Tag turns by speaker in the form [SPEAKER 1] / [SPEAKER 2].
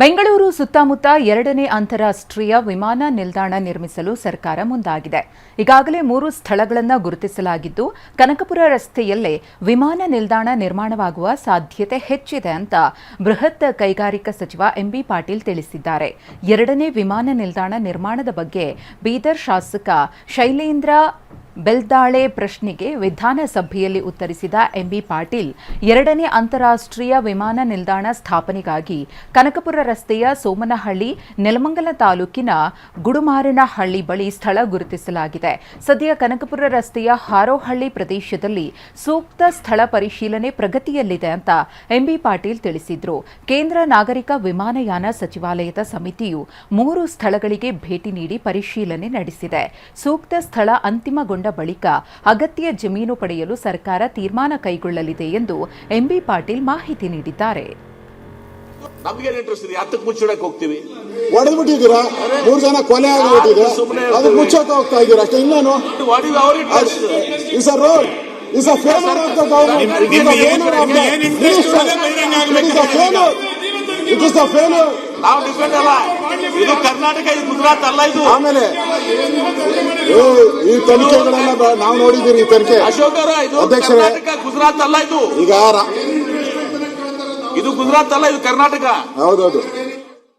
[SPEAKER 1] ಬೆಂಗಳೂರು ಸುತ್ತಮುತ್ತ ಎರಡನೇ ಅಂತಾರಾಷ್ಟ್ರೀಯ ವಿಮಾನ ನಿಲ್ದಾಣ ನಿರ್ಮಿಸಲು ಸರ್ಕಾರ ಮುಂದಾಗಿದೆ. ಈಗಾಗಲೇ 3 ಸ್ಥಳಗಳನ್ನು ಗುರುತಿಸಲಾಗಿದ್ದು, ಕನಕಪುರ ರಸ್ತೆಯಲ್ಲೇ ವಿಮಾನ ನಿಲ್ದಾಣ ನಿರ್ಮಾಣವಾಗುವ ಸಾಧ್ಯತೆ ಹೆಚ್ಚಿದೆ ಅಂತ ಬೃಹತ್ ಕೈಗಾರಿಕಾ ಸಚಿವ ಎಂಬಿ ಪಾಟೀಲ್ ತಿಳಿಸಿದ್ದಾರೆ. ಎರಡನೇ ವಿಮಾನ ನಿಲ್ದಾಣ ನಿರ್ಮಾಣದ ಬಗ್ಗೆ ಬೀದರ್ ಶಾಸಕ ಶೈಲೇಂದ್ರ ಬೆಲ್ದಾಳೆ ಪ್ರಶ್ನೆಗೆ ವಿಧಾನಸಭೆಯಲ್ಲಿ ಉತ್ತರಿಸಿದ ಎಂಬಿ ಪಾಟೀಲ್, ಎರಡನೇ ಅಂತಾರಾಷ್ಟ್ರೀಯ ವಿಮಾನ ನಿಲ್ದಾಣ ಸ್ಥಾಪನೆಗಾಗಿ ಕನಕಪುರ ರಸ್ತೆಯ ಸೋಮನಹಳ್ಳಿ, ನೆಲಮಂಗಲ ತಾಲೂಕಿನ ಗುಡುಮಾರನಹಳ್ಳಿ ಬಳಿ ಸ್ಥಳ ಗುರುತಿಸಲಾಗಿದೆ. ಸದ್ಯ ಕನಕಪುರ ರಸ್ತೆಯ ಹಾರೋಹಳ್ಳಿ ಪ್ರದೇಶದಲ್ಲಿ ಸೂಕ್ತ ಸ್ಥಳ ಪರಿಶೀಲನೆ ಪ್ರಗತಿಯಲ್ಲಿದೆ ಅಂತ ಎಂಬಿ ಪಾಟೀಲ್ ತಿಳಿಸಿದರು. ಕೇಂದ್ರ ನಾಗರಿಕ ವಿಮಾನಯಾನ ಸಚಿವಾಲಯದ ಸಮಿತಿಯು 3 ಸ್ಥಳಗಳಿಗೆ ಭೇಟಿ ನೀಡಿ ಪರಿಶೀಲನೆ ನಡೆಸಿದೆ. ಸೂಕ್ತ ಸ್ಥಳ ಅಂತಿಮಗೊಂಡ ಬಳಿಕ ಅಗತ್ಯ ಜಮೀನು ಪಡೆಯಲು ಸರ್ಕಾರ ತೀರ್ಮಾನ ಕೈಗೊಳ್ಳಲಿದೆ ಎಂದು ಎಂಬಿ ಪಾಟೀಲ್ ಮಾಹಿತಿ ನೀಡಿದ್ದಾರೆ.
[SPEAKER 2] ನಮಗೇನು ಇಂಟ್ರೆಸ್ಟ್ ಇದೆ? ಹತ್ತಕ್ಕೆ ಮುಚ್ಚಿಡಕ್ಕೆ ಹೋಗ್ತೀವಿ.
[SPEAKER 3] ಹೊಡೆದ್ಬಿಟ್ಟಿದ್ದೀರಾ, 3 ಜನ ಕೊಲೆ ಆಗಿಬಿಟ್ಟಿದೆ, ಅದು ಮುಚ್ಚೋಕೆ ಹೋಗ್ತಾ ಇದ್ದೀರಾ ಅಷ್ಟೇ. ಇನ್ನೇನು is a road, is a failure of the government, it is a failure.
[SPEAKER 2] ನಾವು ಡಿಪೆಂಡ್ ಅಲ್ಲ, ಇದು ಕರ್ನಾಟಕ, ಇದು ಗುಜರಾತ್ ಅಲ್ಲ. ಇದು
[SPEAKER 3] ಆಮೇಲೆ ಈ ತನಿಖೆಗಳೆಲ್ಲ ನಾವು ನೋಡಿದ್ದೀರಿ. ಈ ತನಿಖೆ
[SPEAKER 2] ಅಶೋಕ್ ಅವರ, ಇದು ಕರ್ನಾಟಕ ಗುಜರಾತ್ ಅಲ್ಲ. ಇದು
[SPEAKER 3] ಈಗ
[SPEAKER 2] ಇದು ಗುಜರಾತ್ ಅಲ್ಲ, ಇದು ಕರ್ನಾಟಕ.
[SPEAKER 3] ಹೌದೌದು.